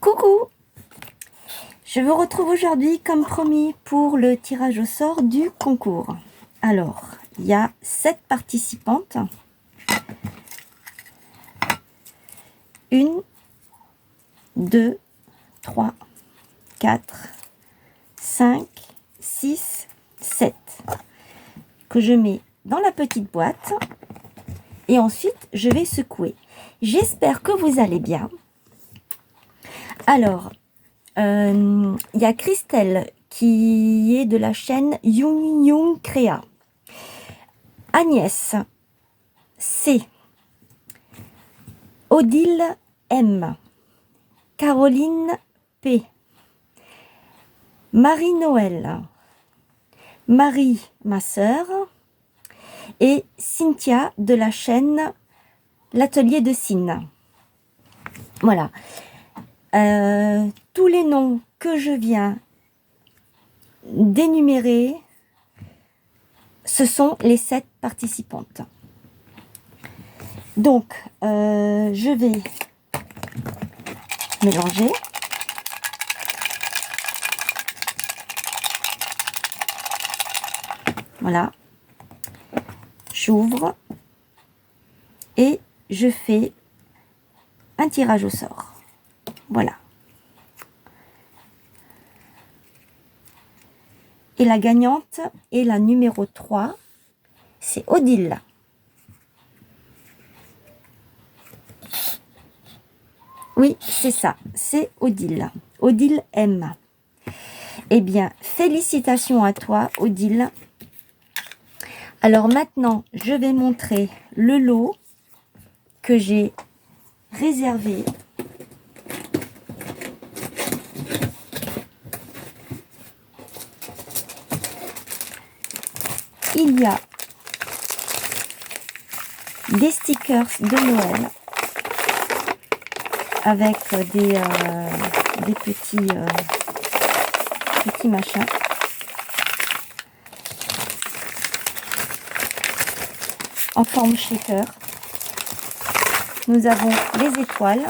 Coucou! Je vous retrouve aujourd'hui comme promis pour le tirage au sort du concours. Alors, il y a 7 participantes. 1, 2, 3, 4, 5, 6, 7 que je mets dans la petite boîte et ensuite je vais secouer. J'espère que vous allez bien. Alors, il y a Christelle qui est de la chaîne Yung Créa. Agnès C. Odile M. Caroline P. Marie-Noël. Marie, ma sœur. Et Cynthia de la chaîne L'Atelier de Cine. Voilà. Tous les noms que je viens d'énumérer, ce sont les 7 participantes. Donc, je vais mélanger. Voilà. J'ouvre et je fais un tirage au sort. Voilà. Et la gagnante est la numéro 3. C'est Odile. Oui, c'est ça. C'est Odile. Odile M. Eh bien, félicitations à toi, Odile. Alors maintenant, je vais montrer le lot que j'ai réservé. Il y a des stickers de Noël avec des petits machins. En forme shaker. Nous avons les étoiles.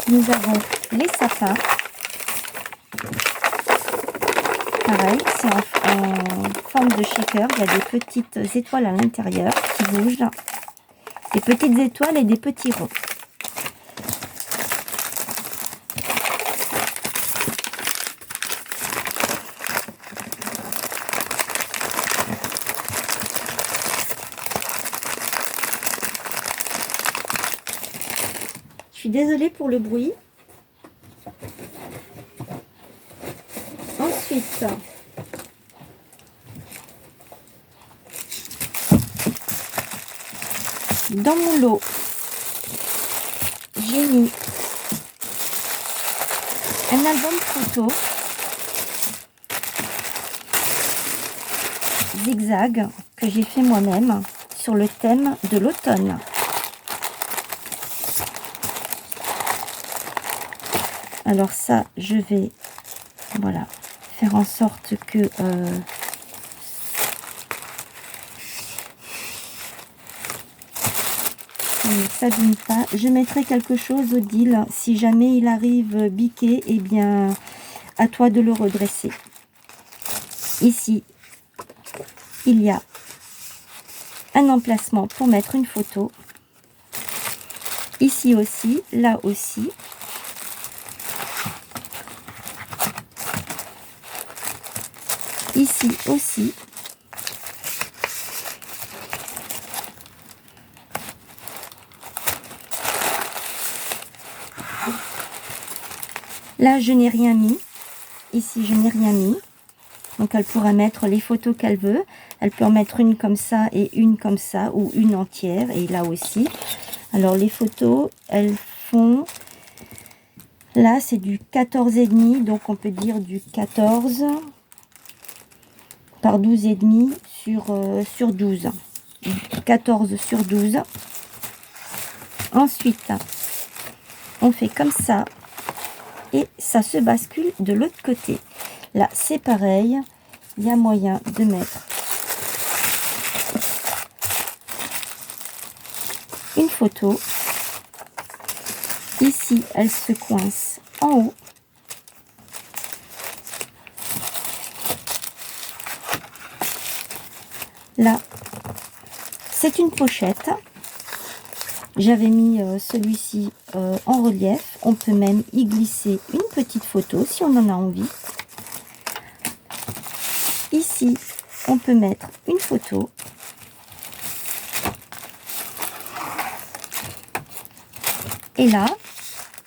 Nous avons les sapins. Pareil, c'est en forme de shaker. Il y a des petites étoiles à l'intérieur qui bougent. Des petites étoiles et des petits ronds. Je suis désolée pour le bruit. Ensuite, dans mon lot, j'ai mis un album photo zigzag que j'ai fait moi-même sur le thème de l'automne. Alors ça, je vais, voilà, faire en sorte que ça ne s'abîme pas. Je mettrai quelque chose, Odile, si jamais il arrive biqué, eh bien, à toi de le redresser. Ici, il y a un emplacement pour mettre une photo. Ici aussi, là aussi. Ici aussi. Là, je n'ai rien mis. Ici, je n'ai rien mis. Donc, elle pourra mettre les photos qu'elle veut. Elle peut en mettre une comme ça et une comme ça, ou une entière. Et là aussi. Alors, les photos, elles font... Là, c'est du 14,5. Donc, on peut dire du 14 par 12,5 sur 12. 14 sur 12. Ensuite, on fait comme ça. Et ça se bascule de l'autre côté. Là, c'est pareil. Il y a moyen de mettre une photo. Ici, elle se coince en haut. Là, c'est une pochette. J'avais mis celui-ci en relief. On peut même y glisser une petite photo si on en a envie. Ici, on peut mettre une photo. Et là,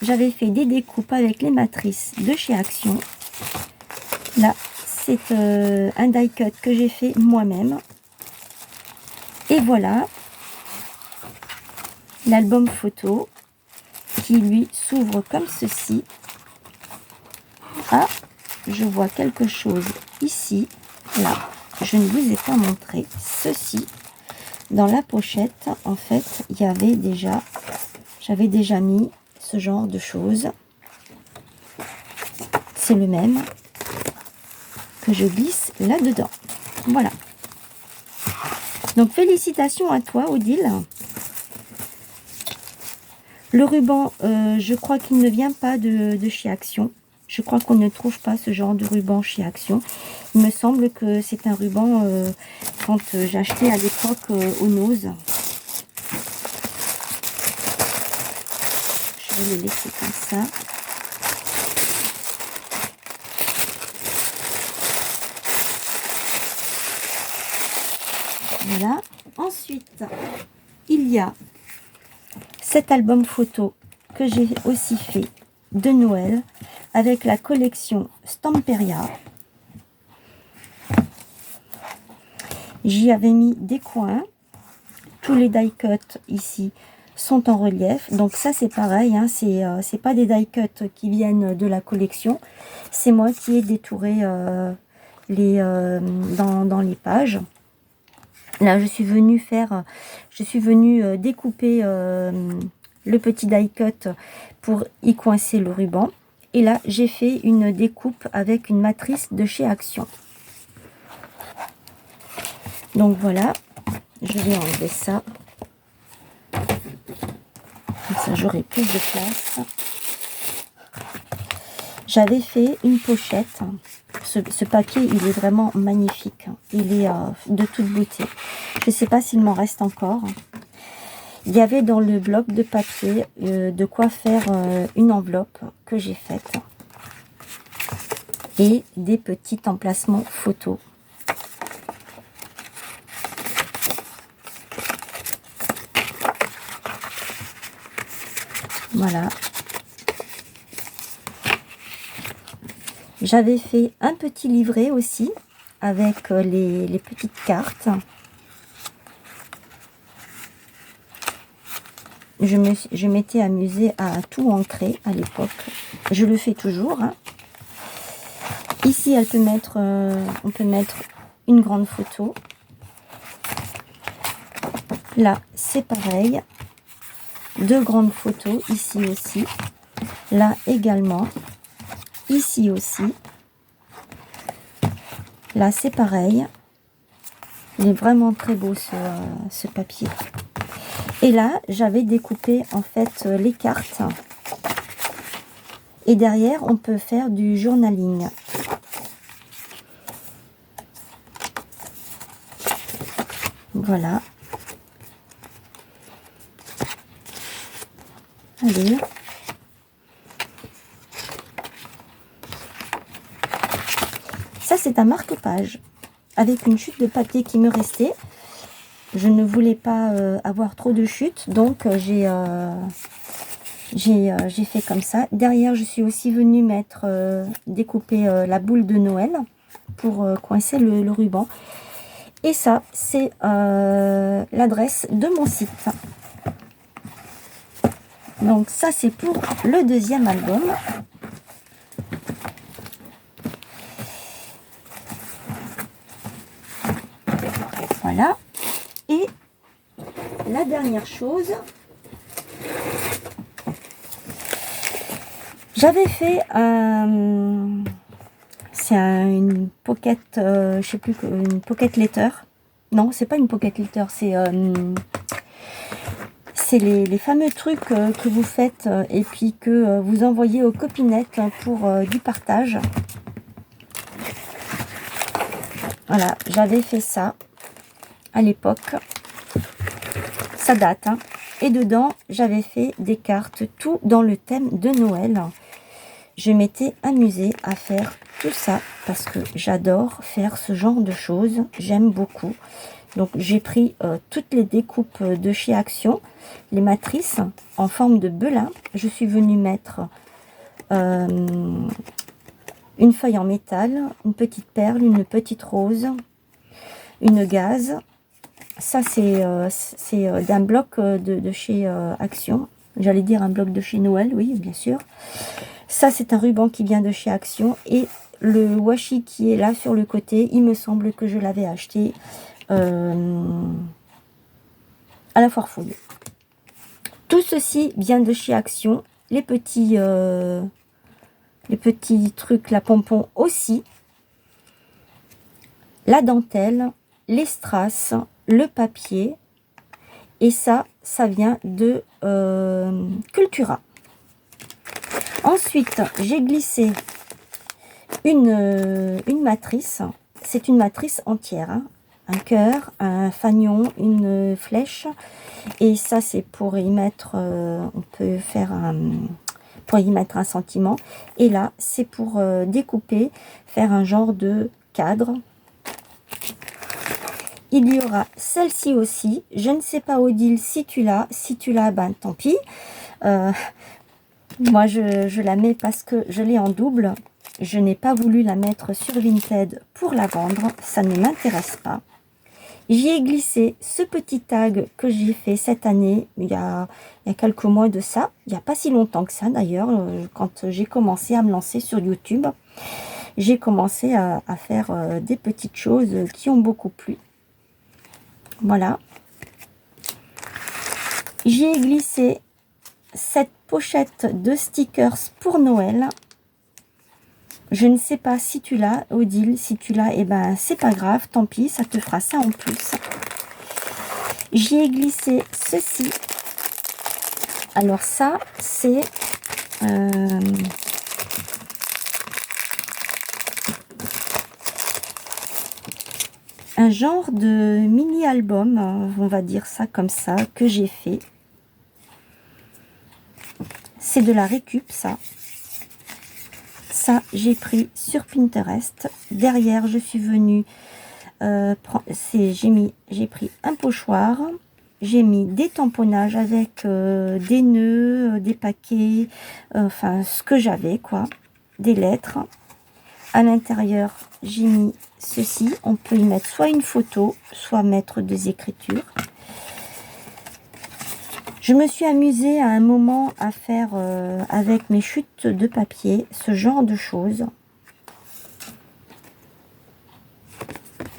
j'avais fait des découpes avec les matrices de chez Action. Là, c'est un die cut que j'ai fait moi-même. Et voilà l'album photo qui lui s'ouvre comme ceci. Ah, je vois quelque chose ici. Là, je ne vous ai pas montré ceci. Dans la pochette, en fait, il y avait déjà, j'avais déjà mis ce genre de choses. C'est le même que je glisse là-dedans. Voilà. Donc, félicitations à toi, Odile. Le ruban, je crois qu'il ne vient pas de chez Action. Je crois qu'on ne trouve pas ce genre de ruban chez Action. Il me semble que c'est un ruban quand j'ai acheté à l'époque au Nose. Je vais le laisser comme ça. Voilà. Ensuite, il y a cet album photo que j'ai aussi fait de Noël avec la collection Stamperia. J'y avais mis des coins. Tous les die cuts ici sont en relief. Donc ça c'est pareil, hein, c'est pas des die cuts qui viennent de la collection. C'est moi qui ai détouré dans les pages. Là je suis venue découper le petit die cut pour y coincer le ruban. Et là, j'ai fait une découpe avec une matrice de chez Action. Donc voilà, je vais enlever ça. Comme ça, j'aurai plus de place. J'avais fait une pochette. Ce papier, il est vraiment magnifique. Il est de toute beauté. Je ne sais pas s'il m'en reste encore. Il y avait dans le bloc de papier de quoi faire une enveloppe que j'ai faite. Et des petits emplacements photos. Voilà. J'avais fait un petit livret aussi avec les petites cartes. Je m'étais amusée à tout ancrer à l'époque. Je le fais toujours. Hein. Ici, on peut mettre une grande photo. Là, c'est pareil. Deux grandes photos, ici aussi. Là également. Ici aussi. Là, c'est pareil. Il est vraiment très beau ce papier. Et là, j'avais découpé en fait les cartes. Et derrière, on peut faire du journaling. Voilà. Allez. Ça, c'est un marque-page avec une chute de papier qui me restait. Je ne voulais pas avoir trop de chutes, donc j'ai fait comme ça. Derrière, je suis aussi venue découper la boule de Noël pour coincer le ruban. Et ça, c'est l'adresse de mon site. Donc ça, c'est pour le deuxième album. Voilà. Et la dernière chose, j'avais fait c'est une pocket, je sais plus, une pocket letter. Non, c'est pas une pocket letter, c'est c'est les fameux trucs que vous faites et puis que vous envoyez aux copinettes pour du partage. Voilà, j'avais fait ça à l'époque. Ça date, hein. Et dedans, j'avais fait des cartes, tout dans le thème de Noël. Je m'étais amusée à faire tout ça parce que j'adore faire ce genre de choses. J'aime beaucoup. Donc j'ai pris toutes les découpes de chez Action, les matrices en forme de belin. Je suis venue mettre une feuille en métal, une petite perle, une petite rose, une gaze. Ça c'est d'un bloc de chez Action. J'allais dire un bloc de chez Noël, oui bien sûr. Ça c'est un ruban qui vient de chez Action. Et le washi qui est là sur le côté, il me semble que je l'avais acheté à la foire fouille. Tout ceci vient de chez Action. Les petits trucs, la pompon aussi. La dentelle, les strass, le papier. Et ça vient de Cultura. Ensuite, j'ai glissé une matrice. C'est une matrice entière, hein. Un cœur, un fanion, une flèche. Et ça, c'est pour y mettre, on peut faire pour y mettre un sentiment. Et là, c'est pour découper, faire un genre de cadre. Il y aura celle-ci aussi. Je ne sais pas, Odile, si tu l'as. Si tu l'as, ben tant pis. Moi, je la mets parce que je l'ai en double. Je n'ai pas voulu la mettre sur Vinted pour la vendre. Ça ne m'intéresse pas. J'y ai glissé ce petit tag que j'ai fait cette année, il y a quelques mois de ça. Il n'y a pas si longtemps que ça d'ailleurs, quand j'ai commencé à me lancer sur YouTube. J'ai commencé à faire des petites choses qui ont beaucoup plu. Voilà. J'y ai glissé cette pochette de stickers pour Noël. Je ne sais pas si tu l'as, Odile. Si tu l'as, eh ben c'est pas grave, tant pis, ça te fera ça en plus. J'y ai glissé ceci. Alors ça, c'est un genre de mini-album, on va dire ça comme ça, que j'ai fait. C'est de la récup, ça. Ça, j'ai pris sur Pinterest. Derrière, je suis venue, j'ai pris un pochoir. J'ai mis des tamponnages avec des nœuds, des paquets, enfin ce que j'avais, quoi. Des lettres. À l'intérieur, j'ai mis ceci. On peut y mettre soit une photo, soit mettre des écritures. Je me suis amusée à un moment à faire avec mes chutes de papier ce genre de choses.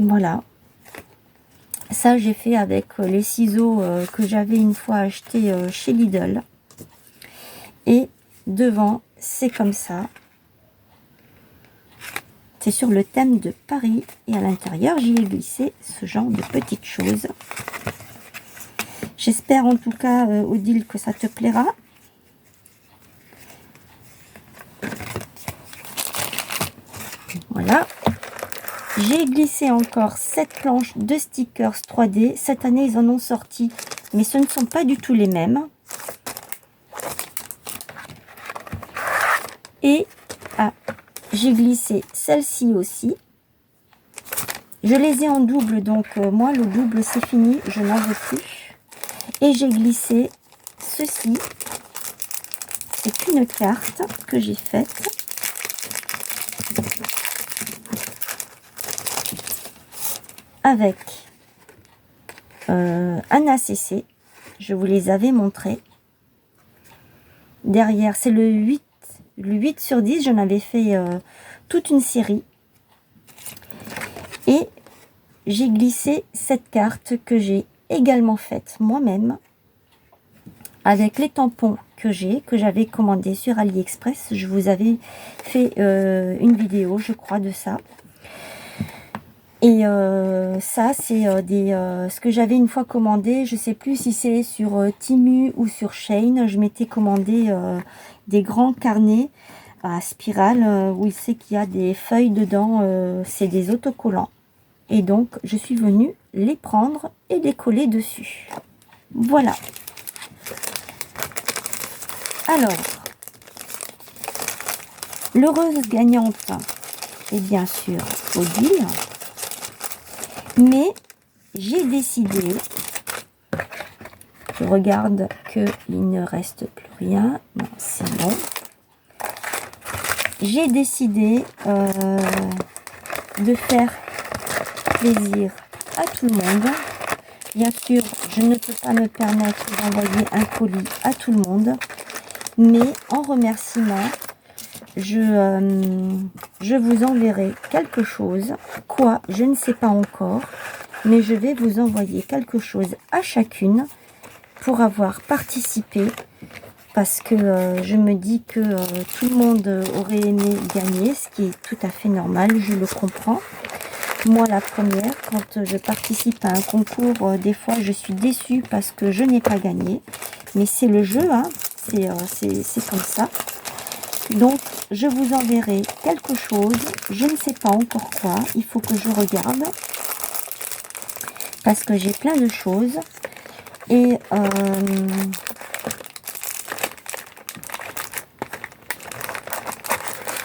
Voilà. Ça, j'ai fait avec les ciseaux que j'avais une fois achetés chez Lidl. Et devant, c'est comme ça. C'est sur le thème de Paris. Et à l'intérieur, j'y ai glissé ce genre de petites choses. J'espère en tout cas, Odile, que ça te plaira. Voilà. J'ai glissé encore cette planche de stickers 3D. Cette année, ils en ont sorti, mais ce ne sont pas du tout les mêmes. Et j'ai glissé celle-ci aussi. Je les ai en double, donc moi, le double, c'est fini. Je n'en veux plus. Et j'ai glissé ceci. C'est une carte que j'ai faite. Avec un ACC. Je vous les avais montrés. Derrière, c'est le 8 sur 10. J'en avais fait toute une série. Et j'ai glissé cette carte que j'ai également faite moi-même. Avec les tampons que j'avais commandé sur AliExpress. Je vous avais fait une vidéo, je crois, de ça. Et ça, c'est ce que j'avais une fois commandé. Je sais plus si c'est sur Temu ou sur Shein. Je m'étais commandé des grands carnets à spirale où il sait qu'il y a des feuilles dedans. C'est des autocollants. Et donc, je suis venue les prendre et les coller dessus. Voilà. Alors, l'heureuse gagnante est bien sûr Odile. Mais j'ai décidé, je regarde qu'il ne reste plus rien, non c'est bon, j'ai décidé de faire plaisir à tout le monde. Bien sûr, je ne peux pas me permettre d'envoyer un colis à tout le monde, mais en remerciement, je vous enverrai quelque chose, quoi, je ne sais pas encore, mais je vais vous envoyer quelque chose à chacune pour avoir participé, parce que je me dis que tout le monde aurait aimé gagner, ce qui est tout à fait normal, je le comprends. Moi, la première, quand je participe à un concours, des fois je suis déçue parce que je n'ai pas gagné, mais c'est le jeu, hein, c'est comme ça. Donc, je vous enverrai quelque chose. Je ne sais pas encore quoi. Il faut que je regarde. Parce que j'ai plein de choses. Et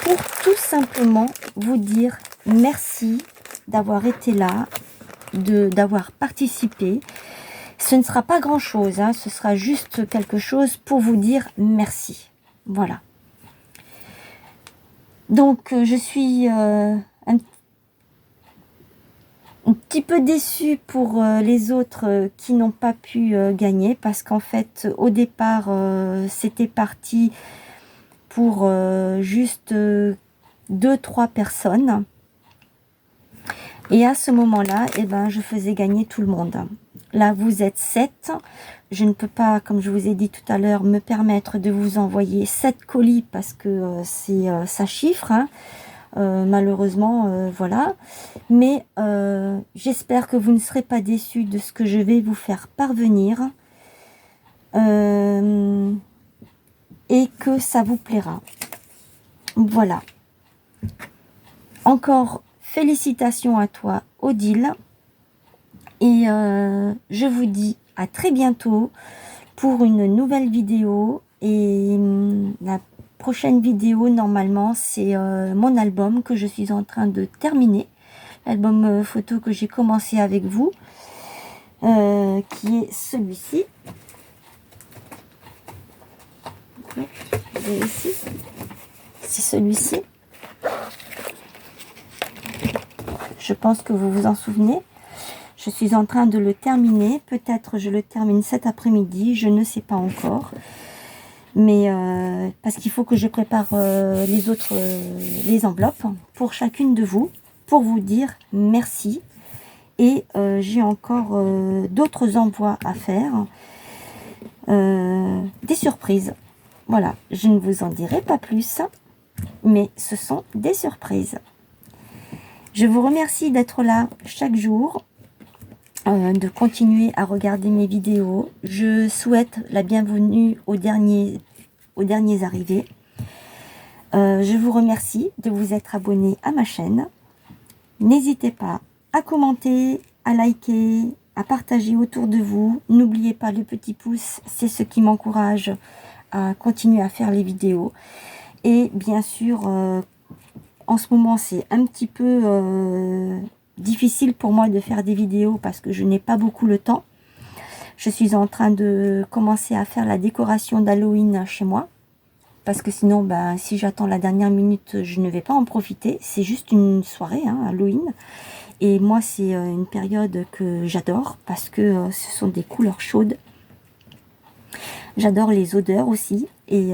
pour tout simplement vous dire merci d'avoir été là, d'avoir participé. Ce ne sera pas grand-chose, hein, ce sera juste quelque chose pour vous dire merci. Voilà. Donc, je suis un petit peu déçue pour les autres qui n'ont pas pu gagner, parce qu'en fait, au départ, c'était parti pour juste 2-3 personnes. Et à ce moment-là, eh ben, je faisais gagner tout le monde. Là, vous êtes 7. Je ne peux pas, comme je vous ai dit tout à l'heure, me permettre de vous envoyer 7 colis parce que ça chiffre. Hein. Malheureusement, voilà. Mais j'espère que vous ne serez pas déçus de ce que je vais vous faire parvenir. Et que ça vous plaira. Voilà. Encore félicitations à toi, Odile. Et je vous dis à très bientôt pour une nouvelle vidéo. Et la prochaine vidéo, normalement, c'est mon album que je suis en train de terminer. L'album photo que j'ai commencé avec vous, qui est celui-ci. Ici, c'est celui-ci. Je pense que vous vous en souvenez. Je suis en train de le terminer. Peut-être je le termine cet après-midi. Je ne sais pas encore. Mais parce qu'il faut que je prépare les enveloppes pour chacune de vous. Pour vous dire merci. Et j'ai encore d'autres envois à faire. Des surprises. Voilà. Je ne vous en dirai pas plus. Mais ce sont des surprises. Je vous remercie d'être là chaque jour, de continuer à regarder mes vidéos. Je souhaite la bienvenue aux derniers arrivés. Je vous remercie de vous être abonné à ma chaîne. N'hésitez pas à commenter, à liker, à partager autour de vous. N'oubliez pas le petit pouce, c'est ce qui m'encourage à continuer à faire les vidéos. Et bien sûr, en ce moment, c'est un petit peu difficile pour moi de faire des vidéos parce que je n'ai pas beaucoup le temps. Je suis en train de commencer à faire la décoration d'Halloween chez moi. Parce que sinon, ben, si j'attends la dernière minute, je ne vais pas en profiter. C'est juste une soirée, hein, Halloween. Et moi, c'est une période que j'adore parce que ce sont des couleurs chaudes. J'adore les odeurs aussi. Et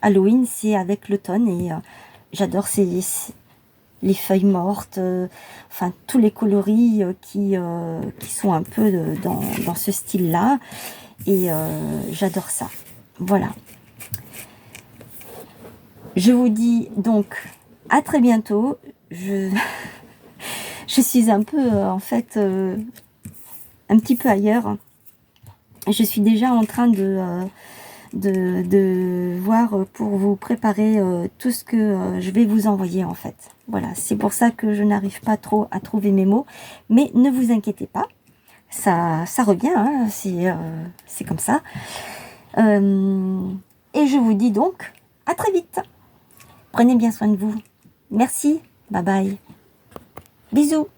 Halloween, c'est avec l'automne. Et j'adore les feuilles mortes, enfin tous les coloris qui sont un peu dans ce style-là. Et j'adore ça. Voilà. Je vous dis donc à très bientôt. je suis un peu, en fait, un petit peu ailleurs. Je suis déjà en train de voir pour vous préparer tout ce que je vais vous envoyer, en fait. Voilà, c'est pour ça que je n'arrive pas trop à trouver mes mots. Mais ne vous inquiétez pas, ça revient, hein, c'est comme ça. Et je vous dis donc à très vite. Prenez bien soin de vous. Merci, bye bye. Bisous.